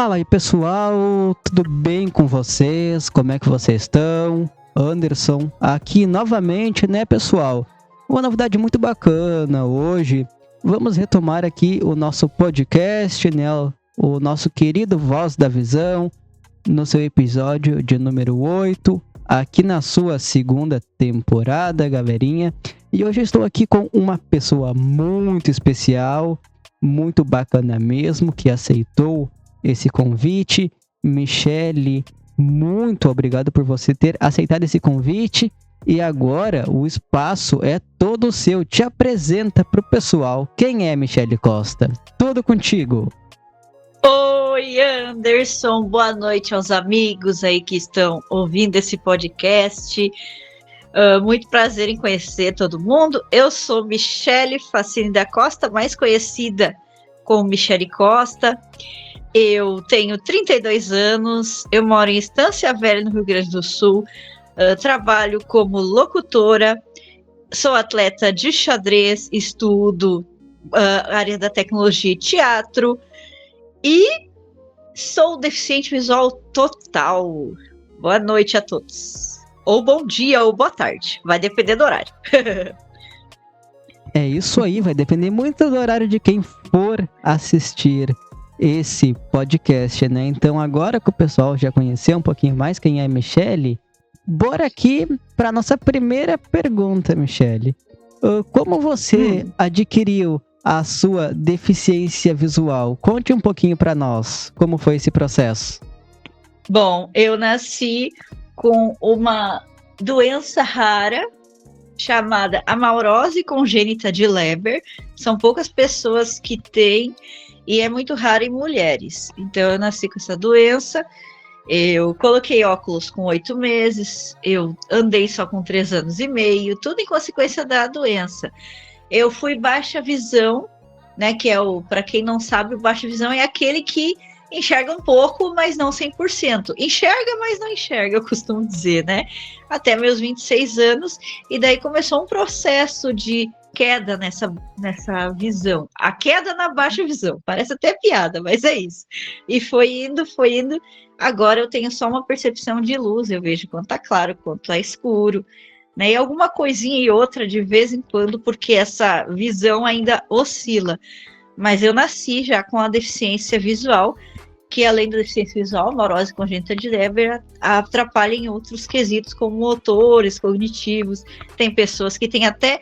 Fala aí, pessoal, tudo bem com vocês? Como é que vocês estão? Anderson aqui novamente, né, pessoal? Uma novidade muito bacana hoje. Vamos retomar aqui o nosso podcast, né? O nosso querido Voz da Visão, no seu episódio de número 8, aqui na sua segunda temporada, galerinha. E hoje eu estou aqui com uma pessoa muito especial, muito bacana mesmo, que aceitou esse convite. Michele, muito obrigado por você ter aceitado esse convite. E agora o espaço é todo seu. Te apresenta pro pessoal. Quem é Michele Costa? Tudo contigo. Oi, Anderson. Boa noite aos amigos aí que estão ouvindo esse podcast. Muito prazer em conhecer todo mundo. Eu sou Michele Facini da Costa, mais conhecida como Michele Costa. Eu tenho 32 anos, eu moro em Estância Velha, no Rio Grande do Sul, trabalho como locutora, sou atleta de xadrez, estudo área da tecnologia e teatro, e sou deficiente visual total. Boa noite a todos. Ou bom dia ou boa tarde, vai depender do horário. É isso aí, vai depender muito do horário de quem for assistir esse podcast, né? Então, agora que o pessoal já conheceu um pouquinho mais quem é a Michele, bora aqui para nossa primeira pergunta, Michele. Como você adquiriu a sua deficiência visual? Conte um pouquinho para nós, como foi esse processo? Bom, eu nasci com uma doença rara chamada amaurose congênita de Leber. São poucas pessoas que têm e é muito raro em mulheres. Então eu nasci com essa doença, eu coloquei óculos com 8 meses, eu andei só com 3 anos e meio, tudo em consequência da doença. Eu fui baixa visão, né, que é para quem não sabe, o baixa visão é aquele que enxerga um pouco, mas não 100%. Enxerga, mas não enxerga, eu costumo dizer, né? Até meus 26 anos, e daí começou um processo de queda nessa visão. A queda na baixa visão. Parece até piada, mas é isso. E foi indo. Agora eu tenho só uma percepção de luz. Eu vejo quando tá claro, quando tá escuro, né? E alguma coisinha e outra de vez em quando, porque essa visão ainda oscila. Mas eu nasci já com a deficiência visual, que além da deficiência visual, amaurose congênita de Leber atrapalha em outros quesitos, como motores, cognitivos. Tem pessoas que têm até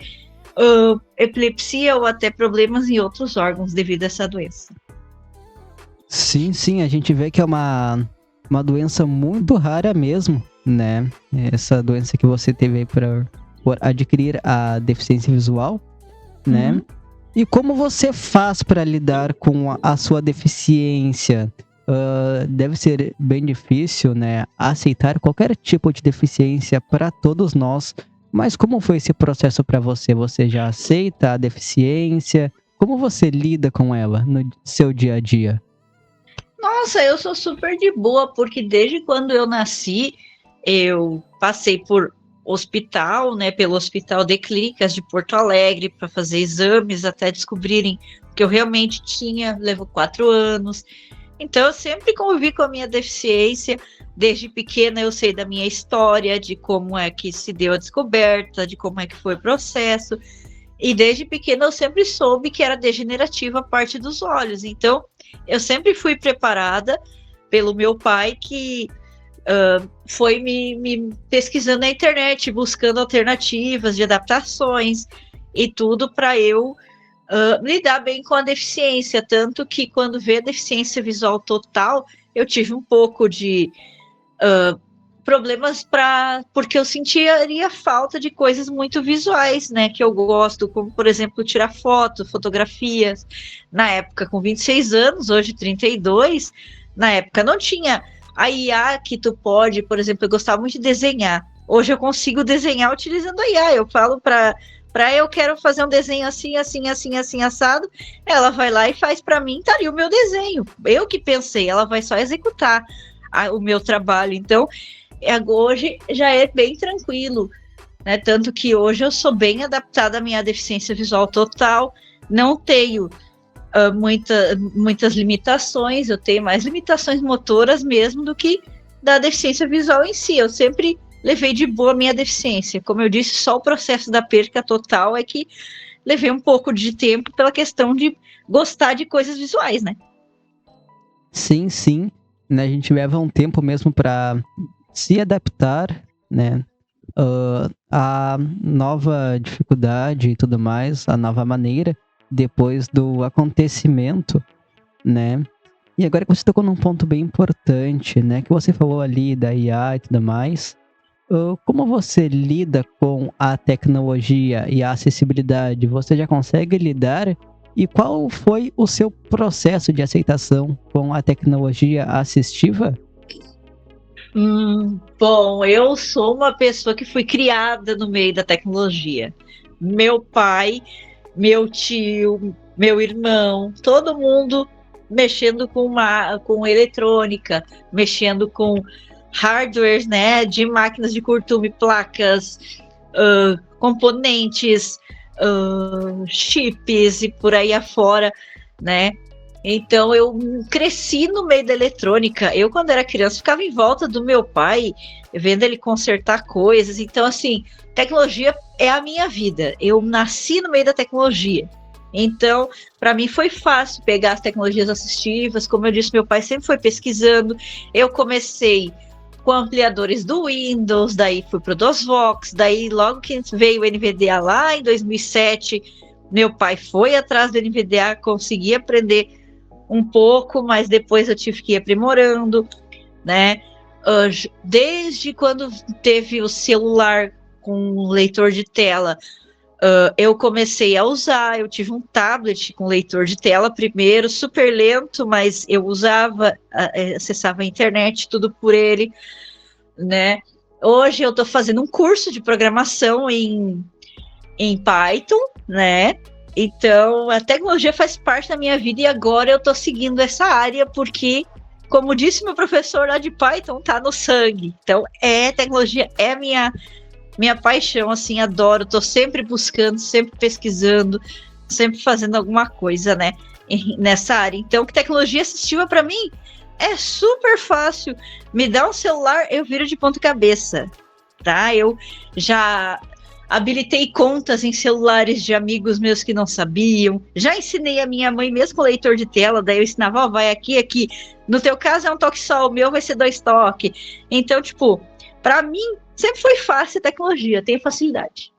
epilepsia ou até problemas em outros órgãos devido a essa doença. Sim, a gente vê que é uma doença muito rara mesmo, né? Essa doença que você teve aí por adquirir a deficiência visual, né? E como você faz para lidar com a sua deficiência? Deve ser bem difícil, né? Aceitar qualquer tipo de deficiência para todos nós. Mas como foi esse processo para você? Você já aceita a deficiência? Como você lida com ela no seu dia a dia? Nossa, eu sou super de boa, porque desde quando eu nasci, eu passei por hospital, né, pelo Hospital de Clínicas de Porto Alegre, para fazer exames até descobrirem que eu realmente tinha, levou 4 anos. Então, eu sempre convivi com a minha deficiência. Desde pequena eu sei da minha história, de como é que se deu a descoberta, de como é que foi o processo. E desde pequena eu sempre soube que era degenerativa a parte dos olhos. Então, eu sempre fui preparada pelo meu pai, que foi me pesquisando na internet, buscando alternativas de adaptações e tudo para eu lidar bem com a deficiência. Tanto que quando veio a deficiência visual total, eu tive um pouco de problemas porque eu sentiria falta de coisas muito visuais, né, que eu gosto, como, por exemplo, tirar fotografias. Na época, com 26 anos, hoje 32, na época não tinha a IA que tu pode, por exemplo, eu gostava muito de desenhar. Hoje eu consigo desenhar utilizando a IA. Eu falo para eu quero fazer um desenho assim, assado, ela vai lá e faz para mim, tá ali o meu desenho. Eu que pensei, ela vai só executar o meu trabalho. Então, hoje já é bem tranquilo, né? Tanto que hoje eu sou bem adaptada à minha deficiência visual total, não tenho muitas limitações, eu tenho mais limitações motoras mesmo do que da deficiência visual em si. Eu sempre levei de boa a minha deficiência. Como eu disse, só o processo da perca total é que levei um pouco de tempo pela questão de gostar de coisas visuais, né? Sim, sim. Né, a gente leva um tempo mesmo para se adaptar, né? A nova dificuldade e tudo mais, a nova maneira, depois do acontecimento, né? E agora que você tocou num ponto bem importante, né? Que você falou ali da IA e tudo mais. Como você lida com a tecnologia e a acessibilidade? Você já consegue lidar? E qual foi o seu processo de aceitação com a tecnologia assistiva? Bom, eu sou uma pessoa que fui criada no meio da tecnologia. Meu pai, meu tio, meu irmão, todo mundo mexendo com eletrônica, mexendo com hardwares, né, de máquinas de curtume, placas, componentes, chips e por aí afora, né? Então eu cresci no meio da eletrônica. Eu, quando era criança, ficava em volta do meu pai, vendo ele consertar coisas. Então, assim, tecnologia é a minha vida. Eu nasci no meio da tecnologia. Então, para mim foi fácil pegar as tecnologias assistivas. Como eu disse, meu pai sempre foi pesquisando. Eu comecei com ampliadores do Windows, daí fui para o DOSVox, daí logo que veio o NVDA lá em 2007, meu pai foi atrás do NVDA, consegui aprender um pouco, mas depois eu tive que ir aprimorando, né? Desde quando teve o celular com leitor de tela, eu comecei a usar. Eu tive um tablet com leitor de tela primeiro, super lento, mas eu usava, acessava a internet, tudo por ele, né? Hoje eu estou fazendo um curso de programação em Python, né? Então, a tecnologia faz parte da minha vida e agora eu estou seguindo essa área porque, como disse meu professor lá de Python, tá no sangue. Então, tecnologia é minha paixão, assim, adoro. Estou sempre buscando, sempre pesquisando, sempre fazendo alguma coisa, né, nessa área. Então, que tecnologia assistiva para mim é super fácil. Me dá um celular, eu viro de ponta cabeça, tá? Eu já habilitei contas em celulares de amigos meus que não sabiam. Já ensinei a minha mãe mesmo com leitor de tela, daí eu ensinava, vai aqui. No teu caso é um toque só, o meu vai ser 2 toques. Então, tipo, para mim sempre foi fácil a tecnologia, tenho facilidade.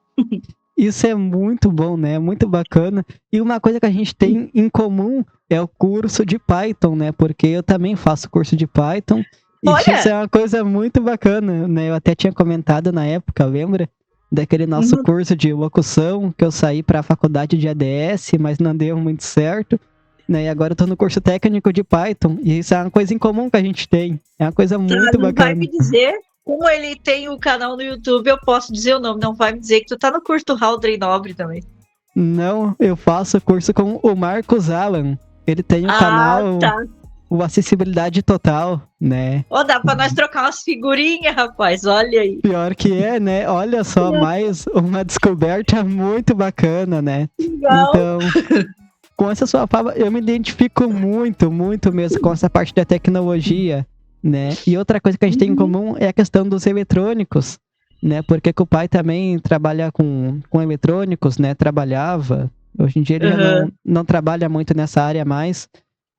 Isso é muito bom, né? Muito bacana. E uma coisa que a gente tem em comum é o curso de Python, né? Porque eu também faço curso de Python. E Olha! isso é uma coisa muito bacana, né? Eu até tinha comentado na época, lembra? Daquele nosso curso de locução, que eu saí para a faculdade de ADS, mas não deu muito certo. Né? E agora eu tô no curso técnico de Python. E isso é uma coisa em comum que a gente tem. É uma coisa muito não bacana. Vai me dizer, como ele tem o canal no YouTube, eu posso dizer o nome. Não vai me dizer que tu tá no curso do Haldrey Nobre também. Não, eu faço curso com o Marcos Alan. Ele tem um canal... Tá. O Acessibilidade Total, né? Dá pra nós trocar umas figurinhas, rapaz, olha aí. Pior que é, né? Olha só, mais uma descoberta muito bacana, né? Legal. Então, com essa sua fala, eu me identifico muito, muito mesmo com essa parte da tecnologia, né? E outra coisa que a gente tem em comum é a questão dos eletrônicos, né? Porque o pai também trabalha com eletrônicos, né? Trabalhava. Hoje em dia ele já não trabalha muito nessa área mais,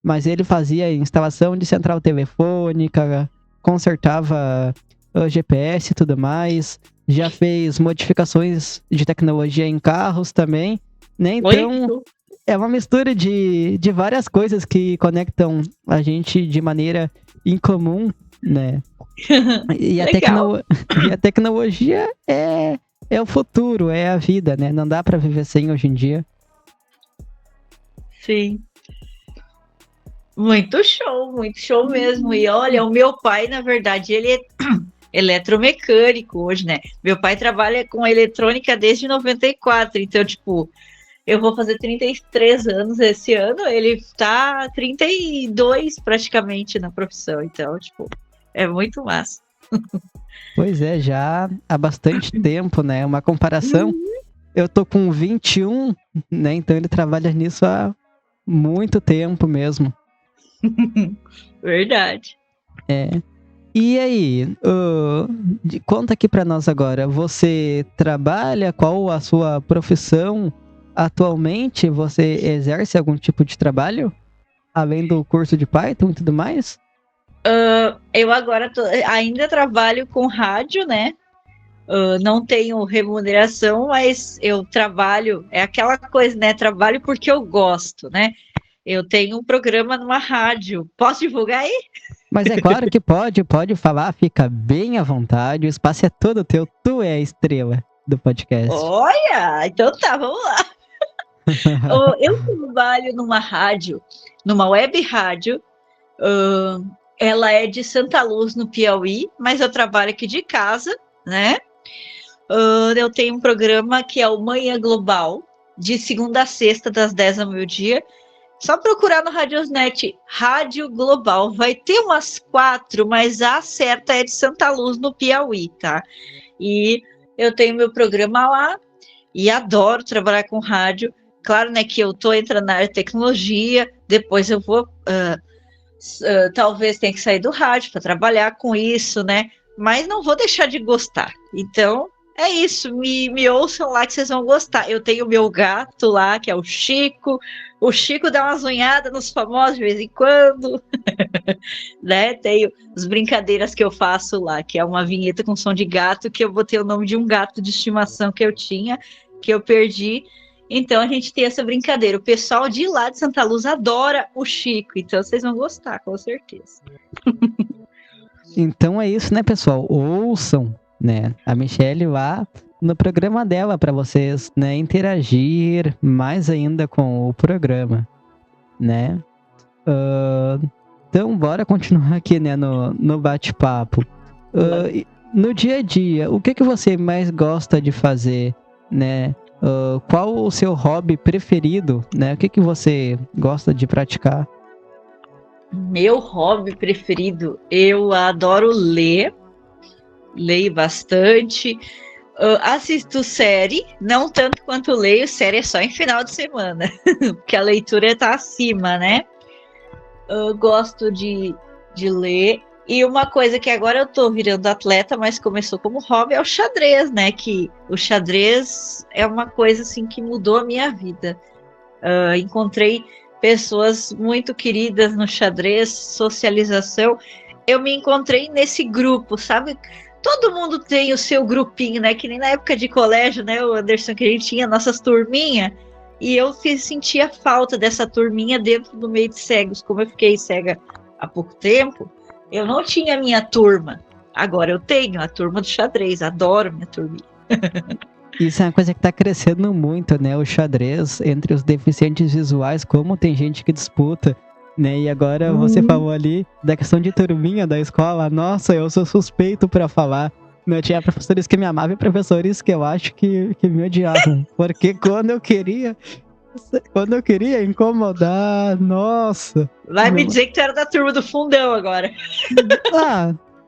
mas ele fazia instalação de central telefônica, consertava o GPS e tudo mais, já fez modificações de tecnologia em carros também, né? Então, é uma mistura de várias coisas que conectam a gente de maneira incomum, né? E a tecnologia é o futuro, é a vida, né? Não dá para viver sem hoje em dia. Sim. Muito show mesmo. E olha, o meu pai, na verdade, ele é eletromecânico hoje, né? Meu pai trabalha com eletrônica desde 94, então, tipo, eu vou fazer 33 anos esse ano, ele tá 32 praticamente na profissão, então, tipo, é muito massa. Pois é, já há bastante tempo, né? Uma comparação, eu tô com 21, né? Então ele trabalha nisso há Muito tempo mesmo. Verdade. E aí, conta aqui pra nós agora, você trabalha, qual a sua profissão atualmente? Você exerce algum tipo de trabalho? Além do curso de Python e tudo mais? Eu agora ainda trabalho com rádio, né? Não tenho remuneração, mas eu trabalho, é aquela coisa, né? Trabalho porque eu gosto, né? Eu tenho um programa numa rádio. Posso divulgar aí? Mas é claro que pode falar, fica bem à vontade, o espaço é todo teu, tu é a estrela do podcast. Olha, então tá, vamos lá. Eu trabalho numa rádio, numa web rádio, ela é de Santa Luz, no Piauí, mas eu trabalho aqui de casa, né? Eu tenho um programa que é o Manhã Global, de segunda a sexta, das 10 ao meio-dia. Só procurar no Radiosnet, Rádio Global. Vai ter umas 4, mas a certa é de Santa Luz, no Piauí, tá? E eu tenho meu programa lá e adoro trabalhar com rádio. Claro, né, que eu tô entrando na área de tecnologia, depois eu vou, talvez tenha que sair do rádio para trabalhar com isso, né? Mas não vou deixar de gostar. Então, é isso, me ouçam lá que vocês vão gostar. Eu tenho meu gato lá, que é o Chico. O Chico dá umas unhadas nos famosos de vez em quando. Né? Tenho as brincadeiras que eu faço lá, que é uma vinheta com som de gato, que eu botei o nome de um gato de estimação que eu tinha, que eu perdi. Então a gente tem essa brincadeira. O pessoal de lá de Santa Luz adora o Chico, então vocês vão gostar, com certeza. Então é isso, né, pessoal? Ouçam, né, a Michelle lá no programa dela para vocês, né, interagir mais ainda com o programa, né? Então bora continuar aqui, né, no bate-papo. No dia a dia, o que você mais gosta de fazer, né? Qual o seu hobby preferido, né? O que você gosta de praticar? Meu hobby preferido, eu adoro ler, leio bastante, assisto série, não tanto quanto leio, série é só em final de semana, porque a leitura tá acima, né? Eu gosto de ler, e uma coisa que agora eu tô virando atleta, mas começou como hobby, é o xadrez, né? Que o xadrez é uma coisa assim que mudou a minha vida. Encontrei pessoas muito queridas no xadrez, socialização. Eu me encontrei nesse grupo, sabe? Todo mundo tem o seu grupinho, né? Que nem na época de colégio, né? O Anderson, que a gente tinha nossas turminhas. E eu sentia falta dessa turminha dentro do meio de cegos. Como eu fiquei cega há pouco tempo, eu não tinha minha turma. Agora eu tenho a turma do xadrez. Adoro minha turminha. Isso é uma coisa que tá crescendo muito, né? O xadrez entre os deficientes visuais, como tem gente que disputa, né? E agora você falou ali da questão de turminha da escola. Nossa, eu sou suspeito pra falar. Eu tinha professores que me amavam e professores que eu acho que me odiavam. Porque quando eu queria incomodar, nossa. Vai me dizer que tu era da turma do fundão agora.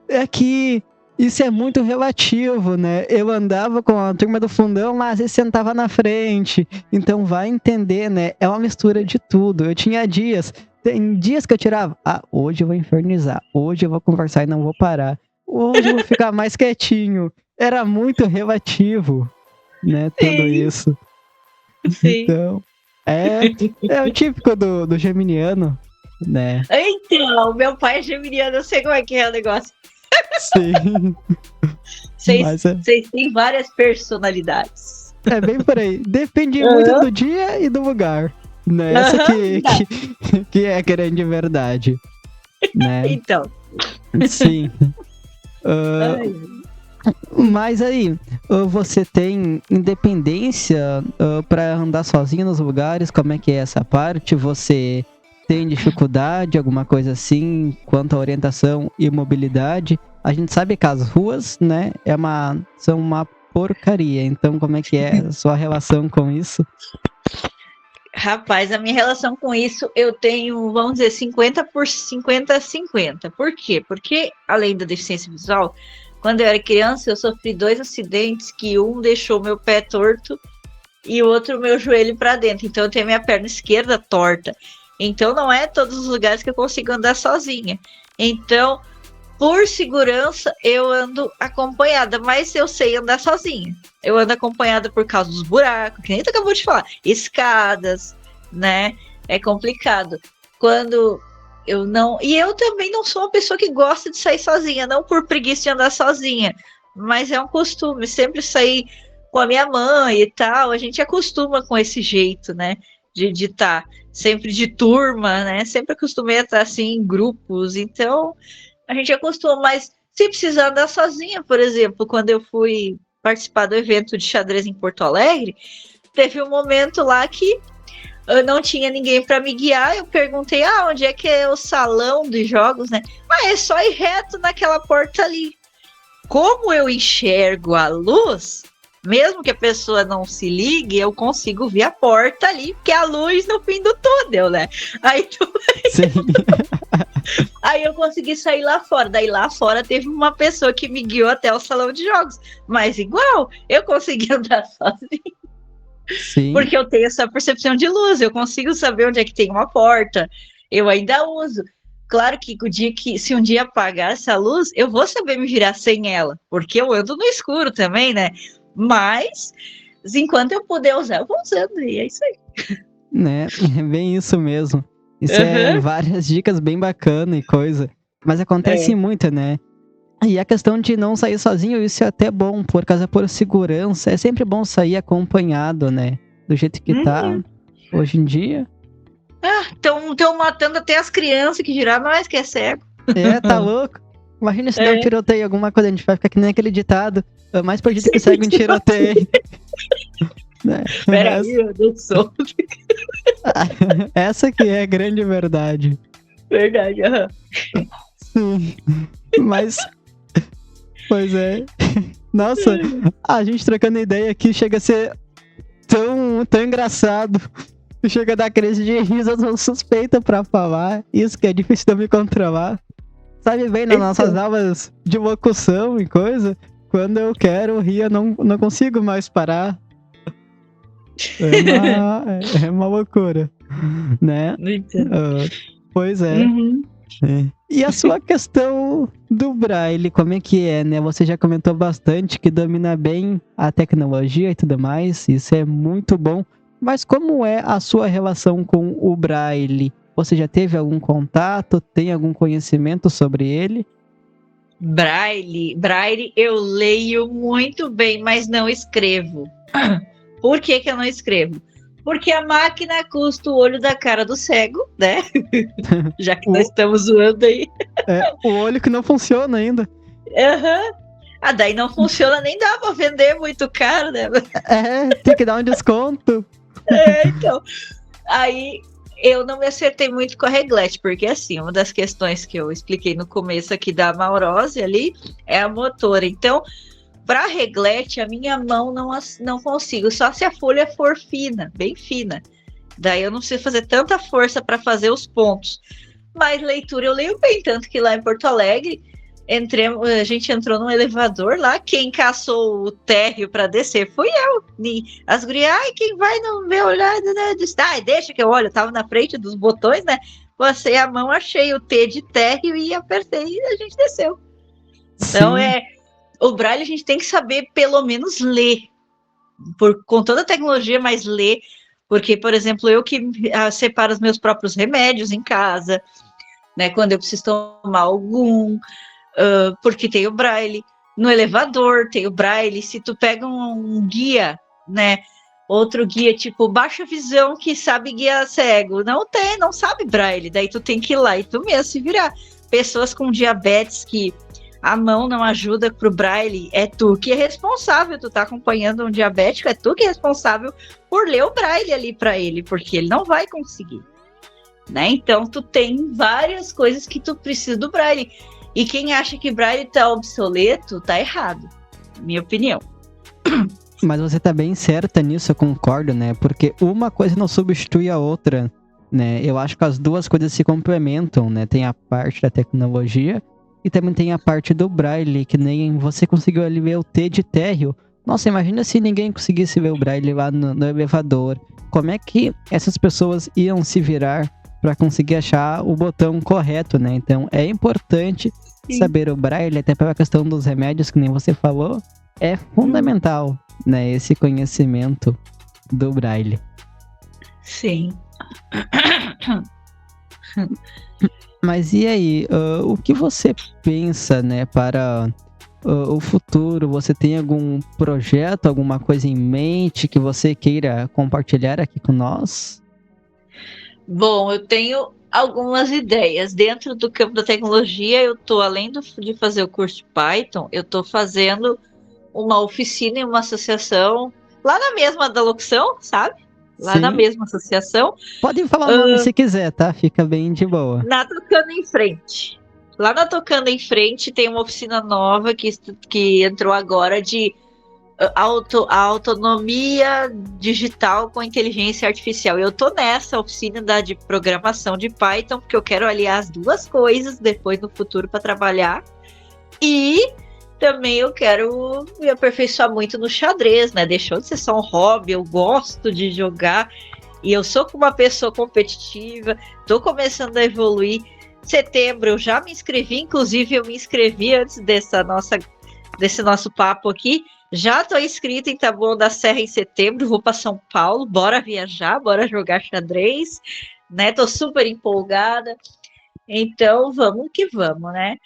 É que isso é muito relativo, né? Eu andava com a turma do fundão, mas às vezes sentava na frente. Então vai entender, né? É uma mistura de tudo. Eu tinha dias, tem dias que eu tirava, hoje eu vou infernizar, hoje eu vou conversar e não vou parar. Hoje eu vou ficar mais quietinho. Era muito relativo, né? Tudo isso. Sim. Então, é o típico do geminiano, né? Então, meu pai é geminiano, eu sei como é que é o negócio. Sim. Vocês têm várias personalidades. É bem por aí. Depende muito do dia e do lugar. Né? Essa que é a grande verdade. Né? Então. Sim. Mas aí, você tem independência para andar sozinho nos lugares? Como é que é essa parte? Você tem dificuldade, alguma coisa assim, quanto à orientação e mobilidade? A gente sabe que as ruas, né, são uma porcaria. Então, como é que é a sua relação com isso? Rapaz, a minha relação com isso, eu tenho, vamos dizer, 50 por 50, 50. Por quê? Porque, além da deficiência visual, quando eu era criança, eu sofri 2 acidentes, que um deixou meu pé torto e o outro meu joelho para dentro. Então eu tenho a minha perna esquerda torta. Então não é todos os lugares que eu consigo andar sozinha. Então, por segurança, eu ando acompanhada, mas eu sei andar sozinha. Eu ando acompanhada por causa dos buracos, que nem tu acabou de falar, escadas, né? É complicado. Quando eu não... E eu também não sou uma pessoa que gosta de sair sozinha, não por preguiça de andar sozinha, mas é um costume, sempre sair com a minha mãe e tal, a gente acostuma com esse jeito, né? De estar sempre de turma, né? Sempre acostumei a estar assim em grupos, então a gente acostuma, mas se precisar andar sozinha, por exemplo, quando eu fui participar do evento de xadrez em Porto Alegre, teve um momento lá que eu não tinha ninguém para me guiar, eu perguntei, onde é que é o salão dos jogos, né? É só ir reto naquela porta ali. Como eu enxergo a luz, mesmo que a pessoa não se ligue, eu consigo ver a porta ali, porque é a luz no fim do túnel, né? Aí eu consegui sair lá fora. Daí lá fora teve uma pessoa que me guiou até o salão de jogos. Mas igual, eu consegui andar sozinha. Sim. Porque eu tenho essa percepção de luz, eu consigo saber onde é que tem uma porta, eu ainda uso. Claro que se um dia apagar essa luz, eu vou saber me virar sem ela, porque eu ando no escuro também, né? Mas, enquanto eu puder usar, eu vou usando, e é isso aí. Né? É bem isso mesmo. Isso é várias dicas bem bacanas e coisa. Mas acontece muito, né? E a questão de não sair sozinho, isso é até bom, por causa por segurança. É sempre bom sair acompanhado, né? Do jeito que tá hoje em dia. Estão matando até as crianças, que dirá nós que é cego. Tá louco? Imagina se der um tiroteio, alguma coisa, a gente vai ficar que nem aquele ditado. É mais perdido que segue um tiroteio. Né? Peraí, eu não sou. Essa que é a grande verdade. Verdade, Sim. Mas... Pois é. Nossa, a gente trocando ideia aqui chega a ser tão engraçado. Chega a dar crise de riso, eu sou suspeita pra falar. Isso que é difícil de eu me controlar. Sabe bem, nas nossas aulas de locução e coisa, quando eu quero rir, eu não consigo mais parar. É uma loucura, né? Pois é. E a sua questão do Braille, como é que é, né? Você já comentou bastante que domina bem a tecnologia e tudo mais, isso é muito bom. Mas como é a sua relação com o Braille? Você já teve algum contato? Tem algum conhecimento sobre ele? Braille eu leio muito bem, mas não escrevo. Por que eu não escrevo? Porque a máquina custa o olho da cara do cego, né? Já que nós estamos zoando aí. O olho que não funciona ainda. Daí não funciona, nem dá pra vender muito caro, né? Tem que dar um desconto. Então. Aí eu não me acertei muito com a reglete, porque assim, uma das questões que eu expliquei no começo aqui da amaurose ali é a motora. Então, para reglete, a minha mão não consigo, só se a folha for fina, bem fina. Daí eu não preciso fazer tanta força para fazer os pontos. Mas leitura eu leio bem, tanto que lá em Porto Alegre, a gente entrou num elevador lá, quem caçou o térreo para descer foi eu. As gurias, quem vai no meu olhado, né? Deixa que eu olho, eu tava na frente dos botões, né? Passei a mão, achei o T de térreo e apertei e a gente desceu. Então o Braille a gente tem que saber pelo menos ler, com toda a tecnologia, mas ler, porque, por exemplo, eu que separo os meus próprios remédios em casa, né, quando eu preciso tomar algum, porque tem o Braille, no elevador tem o Braille, se tu pega um guia, né, outro guia tipo baixa visão que sabe guiar cego, não sabe Braille, daí tu tem que ir lá e tu mesmo se virar. Pessoas com diabetes que a mão não ajuda pro Braille, é tu que é responsável, tu tá acompanhando um diabético, é tu que é responsável por ler o Braille ali para ele, porque ele não vai conseguir, né? Então tu tem várias coisas que tu precisa do Braille, e quem acha que Braille tá obsoleto, tá errado, minha opinião. Mas você tá bem certa nisso, eu concordo, né? Porque uma coisa não substitui a outra, né? Eu acho que as duas coisas se complementam, né? Tem a parte da tecnologia e também tem a parte do Braille, que nem você conseguiu ali ver o T de térreo, Nossa, imagina se ninguém conseguisse ver o Braille lá no elevador. Como é que essas pessoas iam se virar para conseguir achar o botão correto, né? Então, é importante saber o Braille, até pela questão dos remédios, que nem você falou, é fundamental, né? Esse conhecimento do Braille. Sim. Mas e aí, o que você pensa, né, para o futuro? Você tem algum projeto, alguma coisa em mente que você queira compartilhar aqui com nós? Bom, eu tenho algumas ideias. Dentro do campo da tecnologia, eu estou, além de fazer o curso de Python, eu estou fazendo uma oficina em uma associação, lá na mesma da locução, sabe? Lá na Sim. mesma associação. Pode falar o nome se quiser, tá? Fica bem de boa. Na Tocando em Frente. Lá na Tocando em Frente tem uma oficina nova que entrou agora de autonomia digital com inteligência artificial. Eu tô nessa oficina de programação de Python, porque eu quero aliar as duas coisas depois no futuro para trabalhar. E também eu quero me aperfeiçoar muito no xadrez, né? Deixou de ser só um hobby, eu gosto de jogar. E eu sou uma pessoa competitiva, tô começando a evoluir. Setembro eu já me inscrevi, inclusive eu me inscrevi antes desse nosso papo aqui. Já tô inscrita em Taboão da Serra em setembro, vou para São Paulo, bora viajar, bora jogar xadrez, né? Tô super empolgada. Então vamos que vamos, né?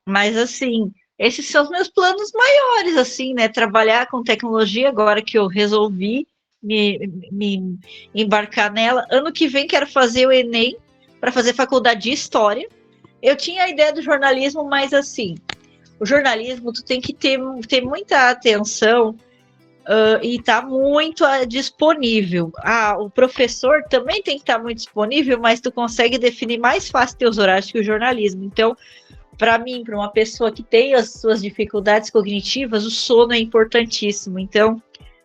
Mas assim, esses são os meus planos maiores, assim, né? Trabalhar com tecnologia agora que eu resolvi me embarcar nela. Ano que vem quero fazer o Enem para fazer faculdade de História. Eu tinha a ideia do jornalismo, mas assim, o jornalismo tu tem que ter muita atenção e estar muito disponível. O professor também tem que estar muito disponível, mas tu consegue definir mais fácil teus horários que o jornalismo. Então, para mim, para uma pessoa que tem as suas dificuldades cognitivas, o sono é importantíssimo. Então,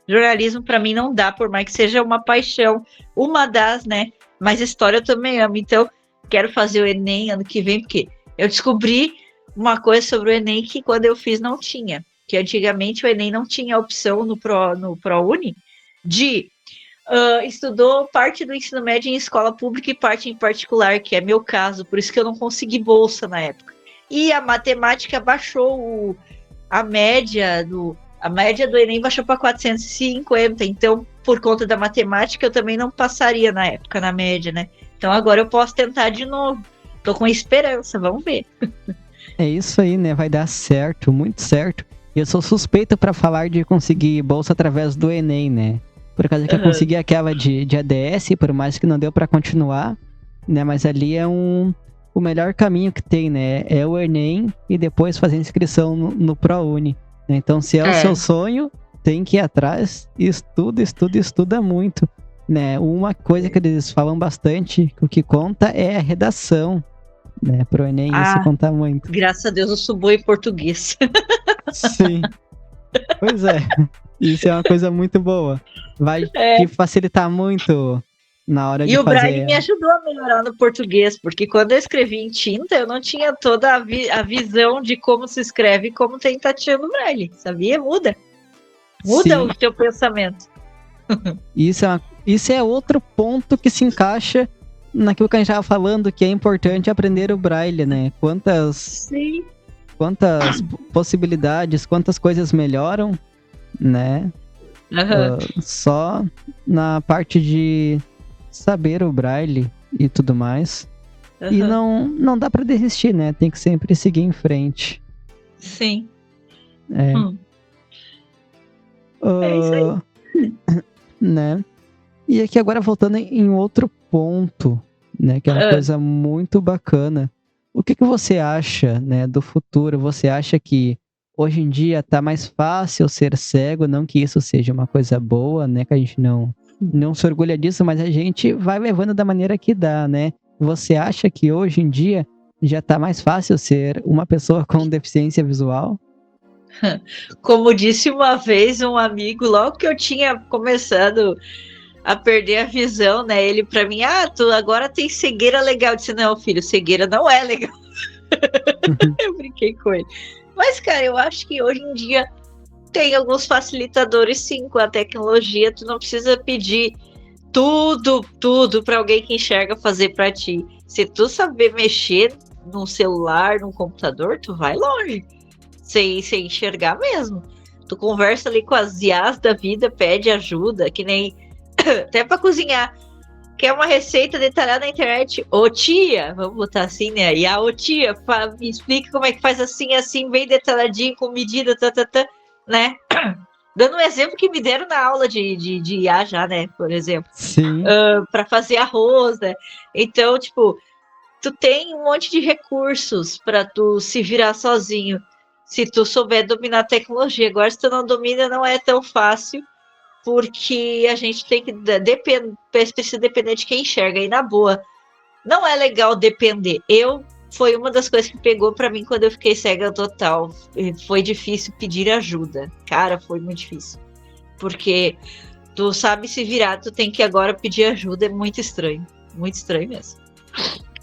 jornalismo para mim não dá, por mais que seja uma paixão, uma das, né? Mas história eu também amo. Então, quero fazer o Enem ano que vem, porque eu descobri uma coisa sobre o Enem que quando eu fiz não tinha. Que antigamente o Enem não tinha a opção no ProUni de estudou parte do ensino médio em escola pública e parte em particular, que é meu caso, por isso que eu não consegui bolsa na época. E a matemática baixou a média do Enem baixou para 450, então por conta da matemática eu também não passaria na época na média, né? Então agora eu posso tentar de novo. Tô com esperança, vamos ver. É isso aí, né? Vai dar certo, muito certo. Eu sou suspeito para falar de conseguir bolsa através do Enem, né? Por causa que eu consegui aquela de ADS, por mais que não deu para continuar, né? Mas ali é o melhor caminho que tem, né? É o Enem e depois fazer inscrição no ProUni. Né? Então, se é o seu sonho, tem que ir atrás, estuda muito. Né? Uma coisa que eles falam bastante, que o que conta é a redação. Né? Pro Enem isso conta muito. Graças a Deus eu sou boa em português. Sim. Pois é. Isso é uma coisa muito boa. Vai te facilitar muito na hora de fazer. E o Braille me ajudou a melhorar no português, porque quando eu escrevi em tinta, eu não tinha toda a visão de como se escreve e como tem tatinha no Braille, sabia? Muda Sim. O teu pensamento. Isso é outro ponto que se encaixa naquilo que a gente estava falando, que é importante aprender o Braille, né? Quantas possibilidades, quantas coisas melhoram, né? Só na parte de saber o Braille e tudo mais. E não dá para desistir, né? Tem que sempre seguir em frente. Sim. É isso aí. Né? E aqui agora voltando em outro ponto, né? Que é uma coisa muito bacana. O que você acha, né, do futuro? Você acha que hoje em dia tá mais fácil ser cego? Não que isso seja uma coisa boa, né? Que a gente não se orgulha disso, mas a gente vai levando da maneira que dá, né? Você acha que hoje em dia já tá mais fácil ser uma pessoa com deficiência visual? Como disse uma vez um amigo, logo que eu tinha começado a perder a visão, né? Ele pra mim, tu agora tem cegueira legal. Eu disse, não, filho, cegueira não é legal. Eu brinquei com ele. Mas, cara, eu acho que hoje em dia tem alguns facilitadores, sim, com a tecnologia. Tu não precisa pedir tudo para alguém que enxerga fazer para ti. Se tu saber mexer num celular, num computador, tu vai longe, sem enxergar mesmo. Tu conversa ali com as IAs da vida, pede ajuda, que nem até para cozinhar. Quer uma receita detalhada na internet? Ô tia, vamos botar assim, né? E a ô tia, me explica como é que faz assim, bem detalhadinho, com medida, né? Dando um exemplo que me deram na aula de IA já, né? Por exemplo. Sim. Para fazer arroz, né? Então, tipo, tu tem um monte de recursos para tu se virar sozinho, se tu souber dominar a tecnologia. Agora, se tu não domina, não é tão fácil, porque a gente tem que precisa depender de quem enxerga. E na boa, não é legal depender. Foi uma das coisas que pegou para mim quando eu fiquei cega total. Foi difícil pedir ajuda. Cara, foi muito difícil. Porque tu sabe se virar, tu tem que agora pedir ajuda. É muito estranho. Muito estranho mesmo.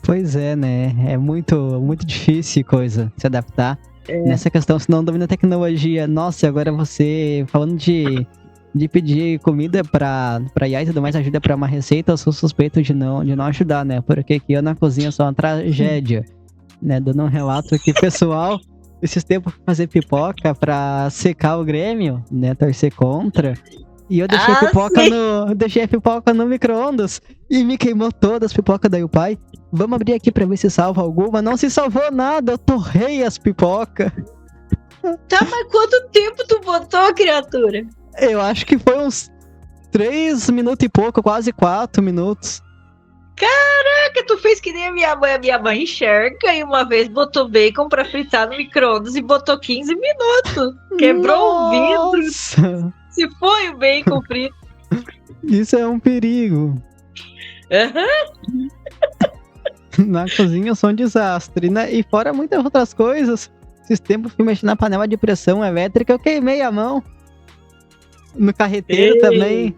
Pois é, né? É muito, muito difícil se adaptar. Nessa questão, se não domina a tecnologia. Nossa, agora você falando de pedir comida pra IA e tudo mais, ajuda pra uma receita, eu sou suspeito de não ajudar, né? Porque aqui eu na cozinha sou uma tragédia, né? Dando um relato aqui, pessoal, esses tempos fazer pipoca pra secar o Grêmio, né? Torcer contra. E eu deixei a pipoca no micro-ondas e me queimou todas as pipocas. Daí o pai, vamos abrir aqui pra ver se salva alguma. Não se salvou nada, eu torrei as pipocas. Tá, mas quanto tempo tu botou, criatura? Eu acho que foi uns 3 minutos e pouco, quase 4 minutos. Caraca, tu fez que nem a minha mãe. A minha mãe enxerga e uma vez botou bacon pra fritar no micro-ondas e botou 15 minutos. Quebrou o vidro. Se foi o bacon frito. Isso é um perigo. Uhum. Na cozinha eu sou um desastre, né? E fora muitas outras coisas. Esses tempos fui mexer na panela de pressão elétrica, eu queimei a mão. No carreteiro também.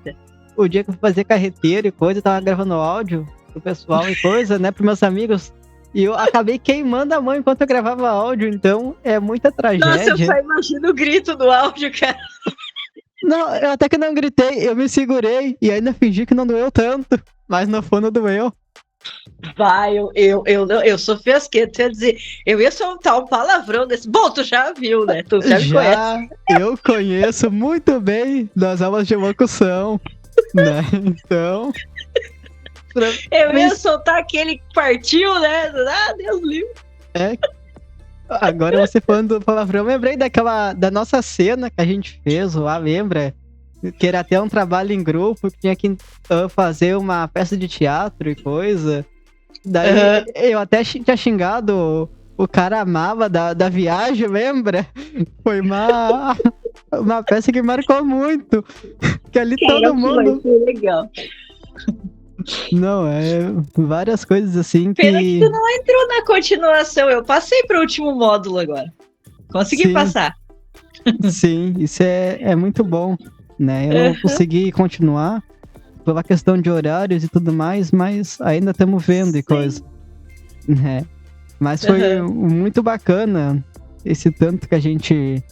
O dia que eu fui fazer carreteiro e coisa, eu tava gravando áudio pro pessoal e coisa, né? Pros meus amigos. E eu acabei queimando a mão enquanto eu gravava áudio, então é muita tragédia. Nossa, eu só imagino o grito do áudio, cara. Não, eu até que não gritei, eu me segurei e ainda fingi que não doeu tanto, mas no fundo doeu. Vai, eu sou fiasqueta, quer dizer, eu ia soltar um palavrão desse. Bom, tu já viu, né? Tu já me conhece. Eu conheço muito bem das aulas de locução, né? Então. Eu ia soltar aquele que partiu, né? Ah, Deus livre. Agora você falando do palavrão, eu lembrei da nossa cena que a gente fez lá, lembra? Que era até um trabalho em grupo, que tinha que fazer uma peça de teatro e coisa. Daí eu até tinha xingado o cara amava da viagem, lembra? Foi uma peça que marcou muito. Que ali todo mundo... Foi legal. Não, várias coisas assim Pena que tu não entrou na continuação. Eu passei pro último módulo agora. Consegui passar. Sim, isso é muito bom, né? Eu não consegui continuar pela questão de horários e tudo mais, mas ainda estamos vendo e coisa. Né? Mas foi muito bacana esse tanto que a gente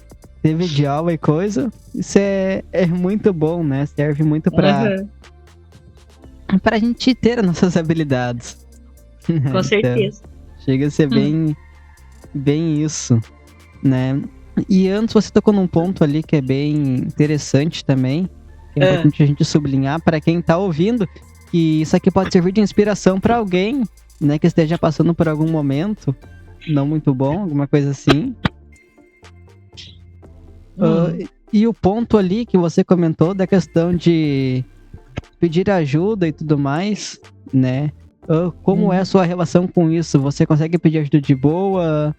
teve de aula e coisa. Isso é muito bom, né? Serve muito pra gente ter as nossas habilidades. Com certeza. Então, chega a ser bem isso, né? E antes você tocou num ponto ali que é bem interessante também, que é importante a gente sublinhar para quem tá ouvindo, que isso aqui pode servir de inspiração para alguém, né, que esteja passando por algum momento não muito bom, alguma coisa assim. E o ponto ali que você comentou da questão de pedir ajuda e tudo mais, né? Como é a sua relação com isso? Você consegue pedir ajuda de boa?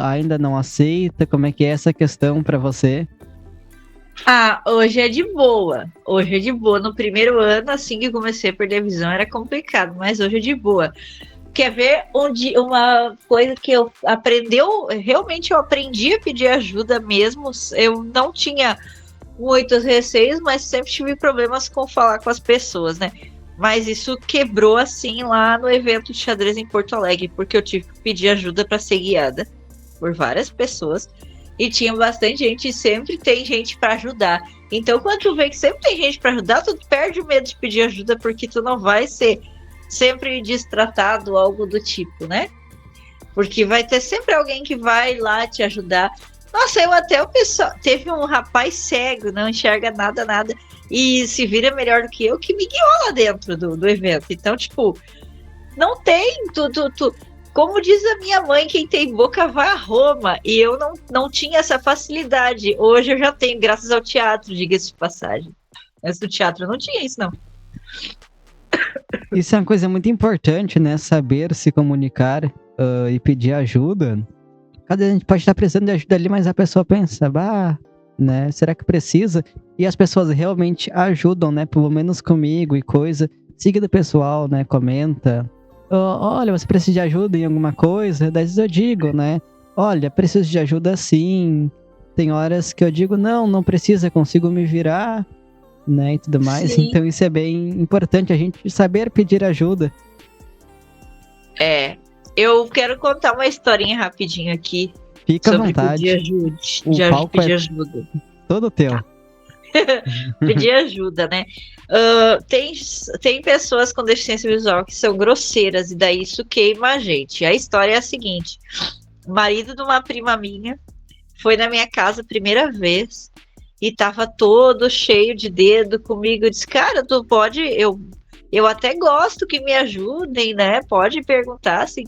Ainda não aceita? Como é que é essa questão pra você? Hoje é de boa. Hoje é de boa. No primeiro ano, assim que comecei a perder a visão, era complicado, mas hoje é de boa. Quer ver uma coisa que realmente eu aprendi a pedir ajuda mesmo. Eu não tinha muitos receios, mas sempre tive problemas com falar com as pessoas, né? Mas isso quebrou assim lá no evento de xadrez em Porto Alegre, porque eu tive que pedir ajuda para ser guiada por várias pessoas. e tinha bastante gente, e sempre tem gente para ajudar. Então, quando tu vê que sempre tem gente para ajudar, tu perde o medo de pedir ajuda, porque tu não vai ser sempre destratado, algo do tipo, né? Porque vai ter sempre alguém que vai lá te ajudar. Nossa, o pessoal, teve um rapaz cego, não enxerga nada, e se vira melhor do que eu, que me guiou lá dentro do evento. Então, tipo, não tem, como diz a minha mãe, quem tem boca vai a Roma, e eu não tinha essa facilidade. Hoje eu já tenho, graças ao teatro, diga-se de passagem. Mas no teatro eu não tinha isso, não. Isso é uma coisa muito importante, né? Saber se comunicar e pedir ajuda. Cada gente pode estar precisando de ajuda ali, mas a pessoa pensa, né? Será que precisa? E as pessoas realmente ajudam, né? Pelo menos comigo e coisa. Siga do pessoal, né? Comenta. Olha, você precisa de ajuda em alguma coisa? Daí eu digo, né? Olha, preciso de ajuda sim. Tem horas que eu digo, não precisa, consigo me virar, né? E tudo mais. Sim. Então isso é bem importante, a gente saber pedir ajuda. Eu quero contar uma historinha rapidinho aqui. Fica à sobre vontade. Pedir ajuda. Todo teu. Pedir ajuda, né? Tem pessoas com deficiência visual que são grosseiras, e daí isso queima a gente. A história é a seguinte: o marido de uma prima minha foi na minha casa a primeira vez e tava todo cheio de dedo comigo. Eu disse, cara, tu pode... Eu até gosto que me ajudem, né? Pode perguntar se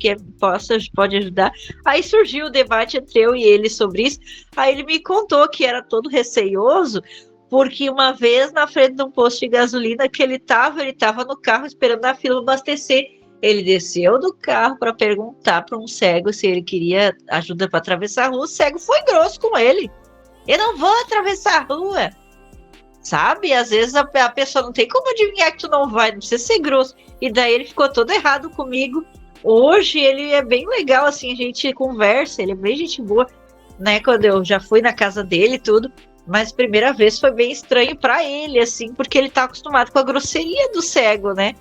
pode ajudar. Aí surgiu o debate entre eu e ele sobre isso. Aí ele me contou que era todo receioso, porque uma vez na frente de um posto de gasolina que ele tava no carro esperando na fila abastecer. Ele desceu do carro para perguntar para um cego se ele queria ajuda para atravessar a rua. O cego foi grosso com ele. Eu não vou atravessar a rua. Sabe? Às vezes a pessoa não tem como adivinhar que tu não vai, não precisa ser grosso. E daí ele ficou todo errado comigo. Hoje ele é bem legal, assim, a gente conversa, ele é bem gente boa, né? Quando eu já fui na casa dele e tudo. Mas a primeira vez foi bem estranho para ele, assim, porque ele tá acostumado com a grosseria do cego, né?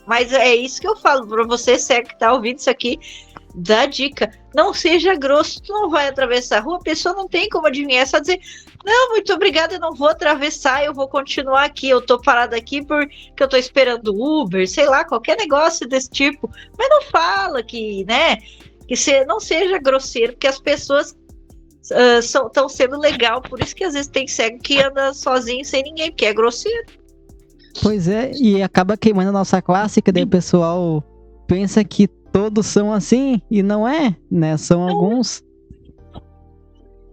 Mas é isso que eu falo para você, cego, que tá ouvindo isso aqui, dá dica. Não seja grosso, tu não vai atravessar a rua, a pessoa não tem como adivinhar, é só dizer, não, muito obrigada, eu não vou atravessar, eu vou continuar aqui, eu tô parada aqui porque eu tô esperando Uber, sei lá, qualquer negócio desse tipo. Mas não fala que, né, que você não seja grosseiro, porque as pessoas estão sendo legal, por isso que às vezes tem cego que anda sozinho sem ninguém, porque é grosseiro. Pois é, e acaba queimando a nossa classe, que daí o pessoal pensa que todos são assim, e não é, né? São alguns.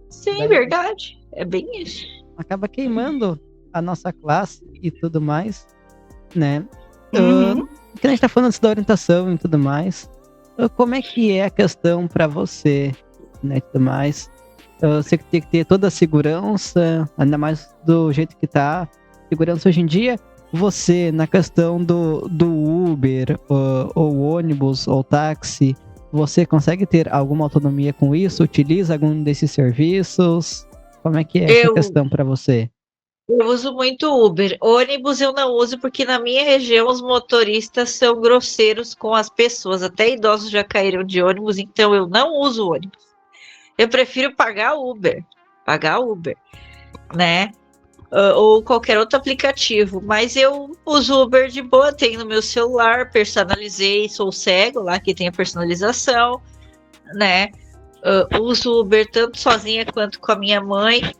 Sim, verdade. É bem isso. Acaba queimando a nossa classe e tudo mais, né? Que a gente tá falando da orientação e tudo mais. Como é que é a questão pra você, né? E tudo mais. Você tem que ter toda a segurança, ainda mais do jeito que tá. Segurança hoje em dia. Você, na questão do Uber, ou ônibus, ou táxi, você consegue ter alguma autonomia com isso? Utiliza algum desses serviços? Como é que é essa questão para você? Eu uso muito Uber. Ônibus eu não uso porque na minha região os motoristas são grosseiros com as pessoas. Até idosos já caíram de ônibus, então eu não uso ônibus. Eu prefiro pagar Uber, né? Ou qualquer outro aplicativo, mas eu uso Uber de boa, tenho no meu celular, personalizei, sou cego lá que tem a personalização, né? Uso Uber tanto sozinha quanto com a minha mãe,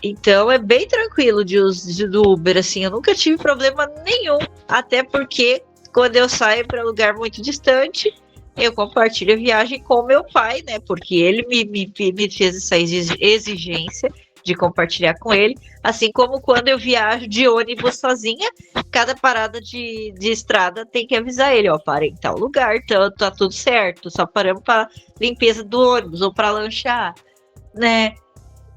então é bem tranquilo de uso do Uber, assim, eu nunca tive problema nenhum, até porque quando eu saio para lugar muito distante, eu compartilho a viagem com meu pai, né? Porque ele me fez essa exigência de compartilhar com ele, assim como quando eu viajo de ônibus sozinha, cada parada de estrada tem que avisar ele, ó, parei em tal lugar, então tá tudo certo, só paramos para limpeza do ônibus ou para lanchar, né?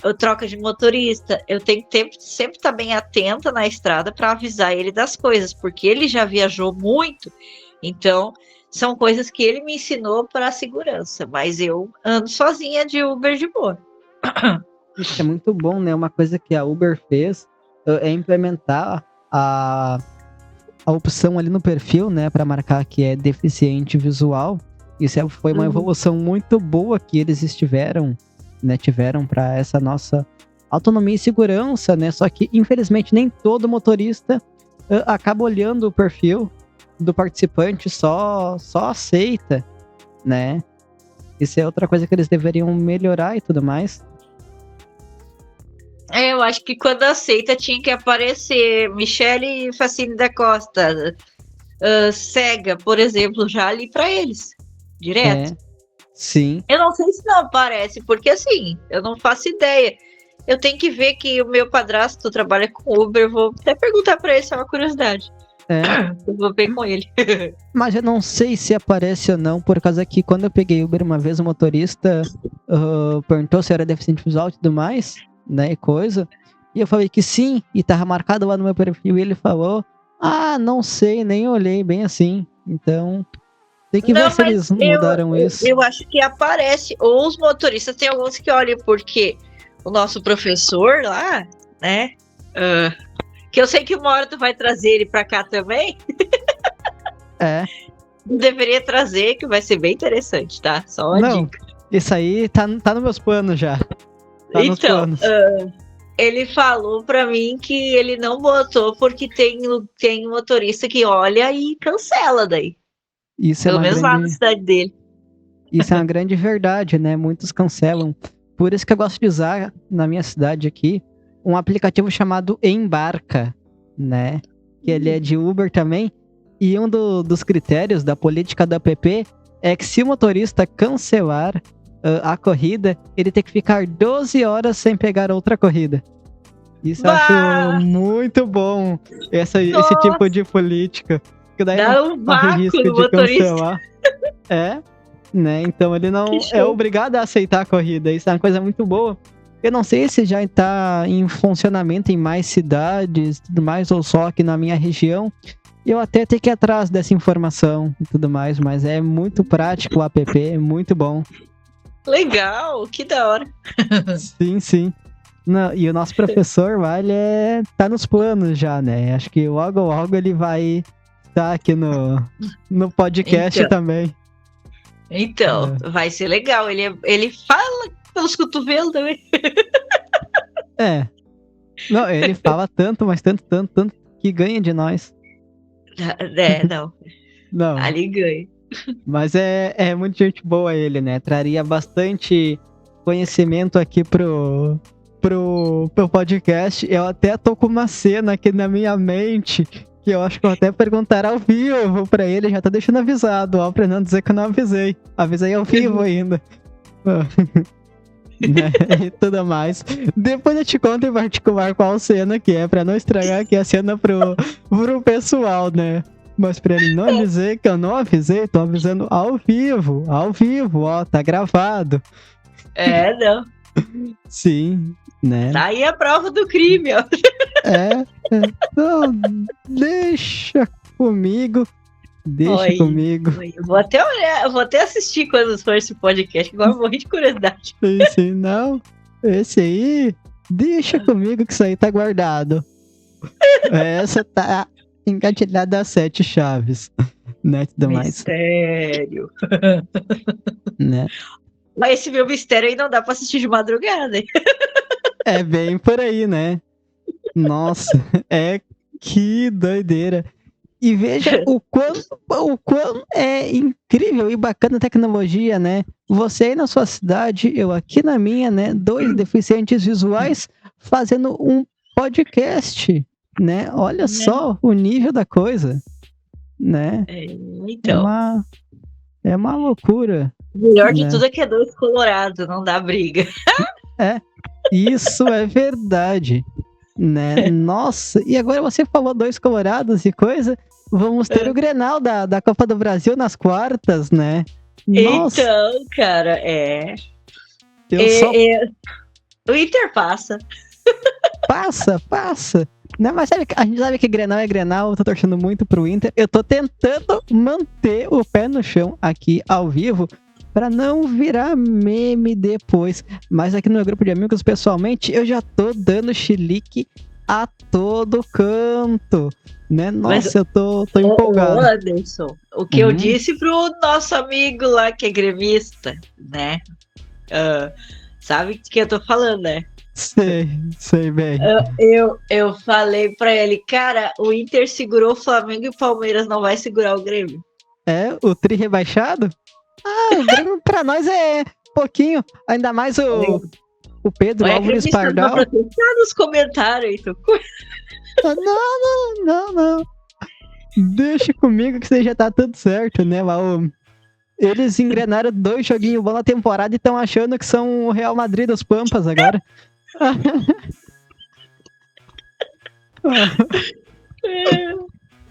Ou troca de motorista, eu tenho que sempre estar bem atenta na estrada para avisar ele das coisas, porque ele já viajou muito, então são coisas que ele me ensinou para a segurança, mas eu ando sozinha de Uber de boa. Isso é muito bom, né? Uma coisa que a Uber fez é implementar a opção ali no perfil, né? Para marcar que é deficiente visual. Isso foi uma evolução muito boa que eles estiveram né, tiveram para essa nossa autonomia e segurança, né? Só que, infelizmente, nem todo motorista acaba olhando o perfil do participante, só aceita, né? Isso é outra coisa que eles deveriam melhorar e tudo mais. Eu acho que quando aceita tinha que aparecer Michele Facine da Costa, cega, por exemplo, já ali para eles, direto. Sim. Eu não sei se não aparece, porque assim, eu não faço ideia. Eu tenho que ver que o meu padrasto trabalha com Uber, vou até perguntar para ele, se é uma curiosidade. Eu vou ver com ele. Mas eu não sei se aparece ou não, por causa que quando eu peguei Uber uma vez, o motorista perguntou se era deficiente visual e tudo mais, né, e coisa. E eu falei que sim, e tava marcado lá no meu perfil, e ele falou, não sei, nem olhei bem assim. Então, tem que ver se eles mudaram isso. Eu acho que aparece, ou os motoristas, tem alguns que olham, porque o nosso professor lá, né, que eu sei que uma hora tu vai trazer ele pra cá também. Deveria trazer, que vai ser bem interessante, tá? Só uma dica. Isso aí tá nos meus planos já. Tá nos planos. Ele falou pra mim que ele não botou porque tem motorista que olha e cancela daí. Isso pelo menos lá na cidade dele. Isso é uma grande verdade, né? Muitos cancelam. Por isso que eu gosto de usar, na minha cidade aqui, um aplicativo chamado Embarca, né? Que ele é de Uber também. E um dos critérios da política da app é que se o motorista cancelar a corrida, ele tem que ficar 12 horas sem pegar outra corrida. Isso eu acho muito bom, esse tipo de política. Que daí dá um vácuo no motorista. Né? Então ele não é obrigado a aceitar a corrida. Isso é uma coisa muito boa. Eu não sei se já está em funcionamento em mais cidades e tudo mais, ou só aqui na minha região. Eu até tenho que ir atrás dessa informação e tudo mais, mas é muito prático o app, é muito bom. Legal, que da hora. Sim. Não, e o nosso professor lá, ele tá nos planos já, né? Acho que logo ele vai estar aqui no podcast também. Então, vai ser legal. Ele fala pelos cotovelos também. Não, ele fala tanto, mas tanto, que ganha de nós. Não. Ali ganha. Mas é muito gente boa ele, né? Traria bastante conhecimento aqui pro podcast. Eu até tô com uma cena aqui na minha mente que eu acho que eu até perguntar ao vivo pra ele. Já tô deixando avisado, ó, pra não dizer que eu não avisei. Avisei ao vivo ainda. Né? E tudo mais. Depois eu te conto em particular qual cena que é, pra não estragar aqui a cena pro pessoal, né? Mas pra ele não dizer que eu não avisei, tô avisando ao vivo, ó, tá gravado. Não. Sim, né? Tá aí a prova do crime, ó. Não, deixa comigo. Eu vou até olhar, eu vou até assistir quando for esse podcast, agora eu morri de curiosidade. Sim, não. Esse aí, deixa comigo que isso aí tá guardado. Essa tá engatilhada a 7 chaves, né, tudo mais. Mistério. Né? Mas esse meu mistério aí não dá pra assistir de madrugada, hein? É bem por aí, né? Nossa, que doideira. E veja o quão é incrível e bacana a tecnologia, né? Você aí na sua cidade, eu aqui na minha, né? 2 deficientes visuais fazendo um podcast, né? Olha só o nível da coisa, né? Então. É uma loucura. O melhor de tudo é que é 2 colorados, não dá briga. Isso é verdade, né? Nossa, e agora você falou 2 colorados e coisa, vamos ter o Grenal da Copa do Brasil nas quartas, né? Nossa. Então, cara, o Inter passa. Passa. Não, mas a gente sabe que Grenal é Grenal, eu tô torcendo muito pro Inter. Eu tô tentando manter o pé no chão aqui ao vivo pra não virar meme depois. Mas aqui no meu grupo de amigos, pessoalmente, eu já tô dando chilique a todo canto, né? Nossa, eu tô empolgado. Anderson, o que eu disse pro nosso amigo lá que é gremista, né? Sabe de que eu tô falando, né? Sei bem. Eu falei pra ele, cara, o Inter segurou o Flamengo e o Palmeiras não vai segurar o Grêmio. É, o tri rebaixado? O Grêmio pra nós é pouquinho. Ainda mais o Pedro Olha, Álvares acredito Pardal. pra protestar nos comentários, então. Não. Deixa comigo que você já tá tudo certo, né? Eles engrenaram 2 joguinhos bons na temporada e estão achando que são o Real Madrid dos Pampas agora.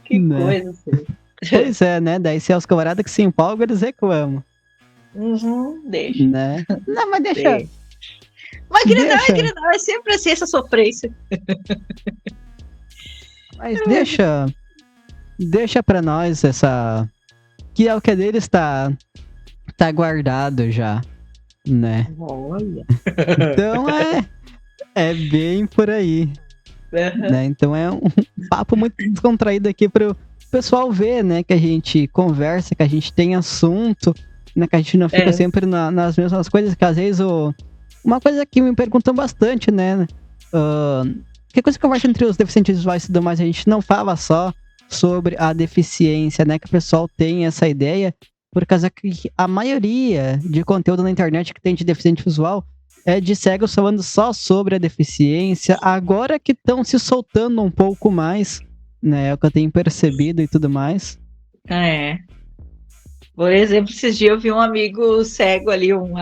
Que Né? coisa, assim. Pois é, né? Daí se é os camaradas que se empolgam, eles reclamam. Deixa. Né? Não, mas deixa. Mas Grenal é sempre assim, essa sofrência. Mas deixa pra nós essa... Que é o que deles tá guardado já, né? Olha. Então é bem por aí. Né? Então é um papo muito descontraído aqui pro pessoal ver, né? Que a gente conversa, que a gente tem assunto, né? Que a gente não fica sempre nas mesmas coisas, que às vezes uma coisa que me perguntam bastante, né? Que coisa que conversa entre os deficientes visuais e tudo mais, a gente não fala só sobre a deficiência, né? Que o pessoal tem essa ideia, por causa que a maioria de conteúdo na internet que tem de deficiente visual é de cegos falando só sobre a deficiência, agora que estão se soltando um pouco mais, né? É o que eu tenho percebido e tudo mais. Por exemplo, esses dias eu vi um amigo cego ali, um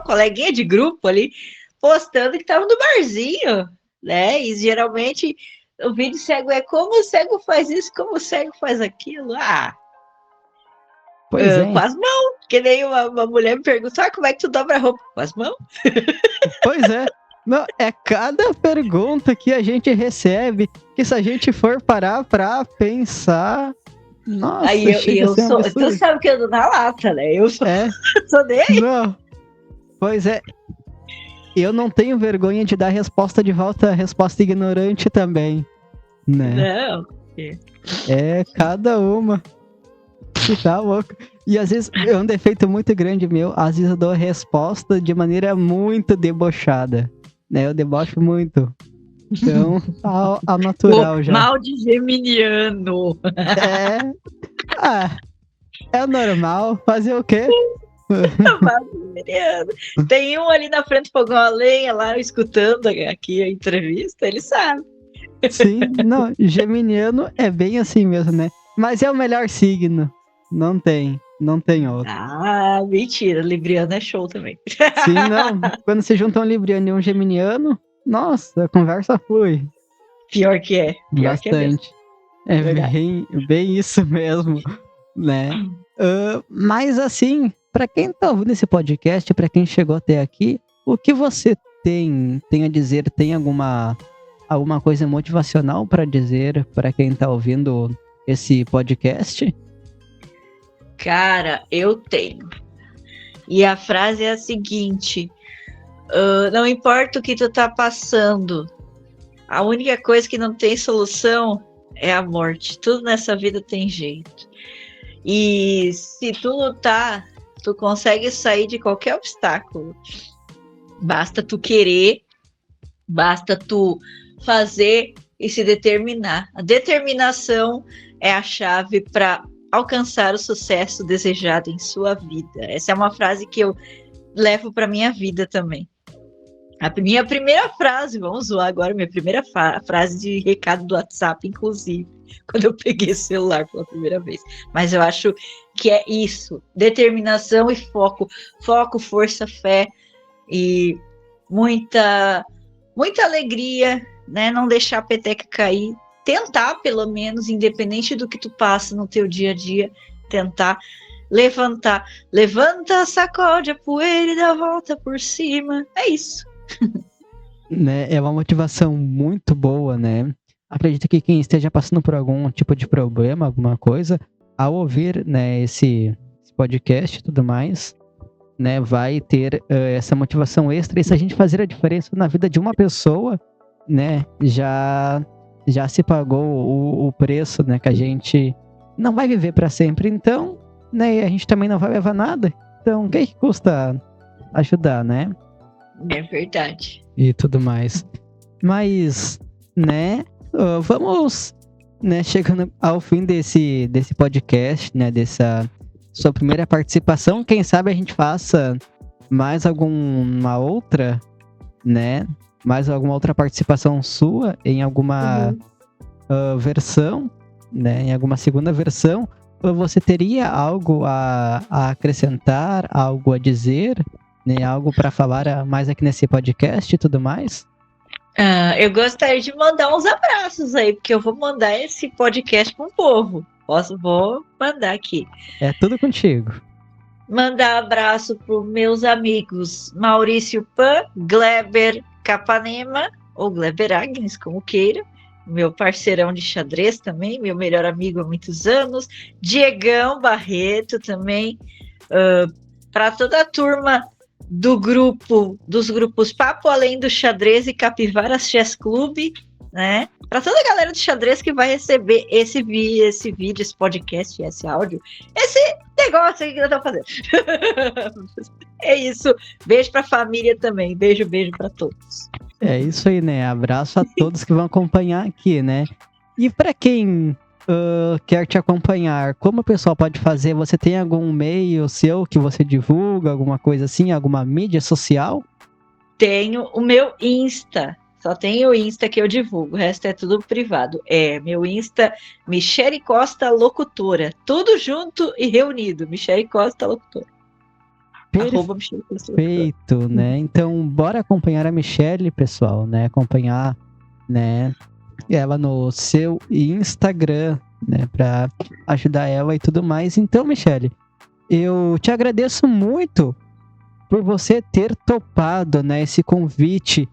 coleguinha de grupo ali, postando que tava no barzinho, né? E geralmente o vídeo cego é como o cego faz isso, como o cego faz aquilo. Pois é. Com as mãos. Que nem uma mulher me perguntou, como é que tu dobra a roupa? Com as mãos? Pois é. Não, é cada pergunta que a gente recebe que se a gente for parar pra pensar... Nossa, tu sabe que eu ando na lata, né? Eu sou nem aí. Não. Pois é. Eu não tenho vergonha de dar resposta de volta, resposta ignorante também, né? Não. É cada uma. Que tá louco. E às vezes é um defeito muito grande meu, às vezes eu dou resposta de maneira muito debochada, né? Eu debocho muito. Então, ao natural já. Mal de geminiano. É normal. Fazer o quê? Mal de geminiano. Tem um ali na frente do fogão a lenha, lá escutando aqui a entrevista, ele sabe. Sim, não, geminiano é bem assim mesmo, né? Mas é o melhor signo. Não tem outro. Mentira, libriano é show também. Sim, não. Quando se juntam um libriano e um geminiano, nossa, a conversa flui. Pior que é. Bastante. É bem isso mesmo, né? Mas assim, pra quem tá ouvindo esse podcast, pra quem chegou até aqui, o que você tem a dizer? Tem alguma coisa motivacional pra dizer pra quem tá ouvindo esse podcast? Cara, eu tenho. E a frase é a seguinte: não importa o que tu tá passando, a única coisa que não tem solução é a morte. Tudo nessa vida tem jeito. E se tu lutar, tu consegue sair de qualquer obstáculo. Basta tu querer, basta tu fazer e se determinar. A determinação é a chave para alcançar o sucesso desejado em sua vida. Essa é uma frase que eu levo para minha vida também. A minha primeira frase, vamos zoar agora, minha primeira frase de recado do WhatsApp, inclusive, quando eu peguei o celular pela primeira vez. Mas eu acho que é isso, determinação e foco. Foco, força, fé e muita alegria, né? Não deixar a peteca cair. Tentar, pelo menos, independente do que tu passa no teu dia a dia, tentar levantar. Levanta, sacode a poeira e dá a volta por cima. É isso. Né, é uma motivação muito boa, né? Acredito que quem esteja passando por algum tipo de problema, alguma coisa, ao ouvir, né, esse podcast e tudo mais, né, vai ter essa motivação extra. E se a gente fazer a diferença na vida de uma pessoa, né, já se pagou o preço, né, que a gente não vai viver para sempre. Então, né, a gente também não vai levar nada. Então, o que custa ajudar, né? É verdade. e tudo mais. Mas, né, vamos, né, chegando ao fim desse podcast, né, dessa sua primeira participação. Quem sabe a gente faça mais alguma outra, né, mais alguma outra participação sua em alguma versão, né, em alguma segunda versão. Você teria algo a acrescentar, algo a dizer, né, algo para falar mais aqui nesse podcast e tudo mais? Eu gostaria de mandar uns abraços aí, porque eu vou mandar esse podcast para o povo. Vou mandar aqui. É tudo contigo. Mandar abraço para os meus amigos Maurício Pan, Gleber Capanema, ou Gleber Agnes, como queira. Meu parceirão de xadrez também, meu melhor amigo há muitos anos. Diegão Barreto também. Para toda a turma dos grupos Papo Além do Xadrez e Capivaras Chess Club, né? Para toda a galera do xadrez que vai receber esse vídeo, esse podcast, esse áudio, esse negócio aí que eu tô fazendo. É isso. Beijo para a família também. Beijo para todos. É isso aí, né? Abraço a todos que vão acompanhar aqui, né? E para quem quer te acompanhar, como o pessoal pode fazer? Você tem algum e-mail seu que você divulga, alguma coisa assim, alguma mídia social? Tenho o meu Insta. Só tem o Insta que eu divulgo, o resto é tudo privado. É meu Insta, Michele Costa Locutora. Tudo junto e reunido. Michele Costa Locutora. Arroba Michele Costa Locutora. Perfeito, né? Então, bora acompanhar a Michele, pessoal, né? Acompanhar, né, ela no seu Instagram, né? Pra ajudar ela e tudo mais. Então, Michele, eu te agradeço muito por você ter topado, né, esse convite.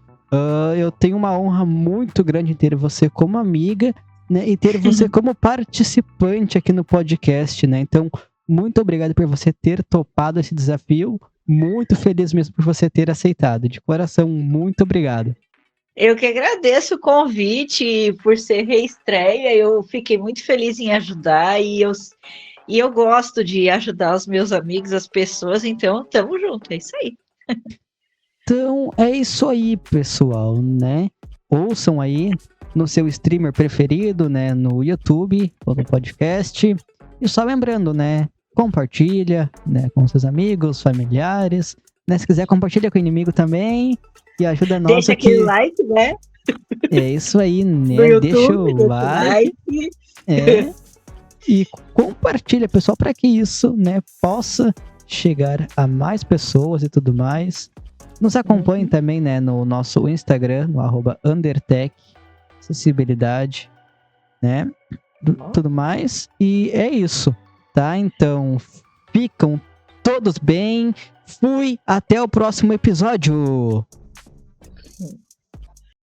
Eu tenho uma honra muito grande em ter você como amiga, né, e ter você como participante aqui no podcast, né? Então, muito obrigado por você ter topado esse desafio. Muito feliz mesmo por você ter aceitado. De coração, muito obrigado. Eu que agradeço o convite por ser reestreia. Eu fiquei muito feliz em ajudar e eu gosto de ajudar os meus amigos, as pessoas, então tamo junto, é isso aí. Então, é isso aí, pessoal, né? Ouçam aí no seu streamer preferido, né? No YouTube ou no podcast. E só lembrando, né? Compartilha, né? Com seus amigos, familiares. Né? Se quiser, compartilha com o inimigo também. E ajuda nós Deixa aqui. aquele like, né? É isso aí, né? No YouTube, deixa o like. E compartilha, pessoal, para que isso, né, possa chegar a mais pessoas e tudo mais. Nos acompanhem também, né, no nosso Instagram, no @undertech acessibilidade, né, tudo mais. E é isso, tá? Então, ficam todos bem. Fui, até o próximo episódio.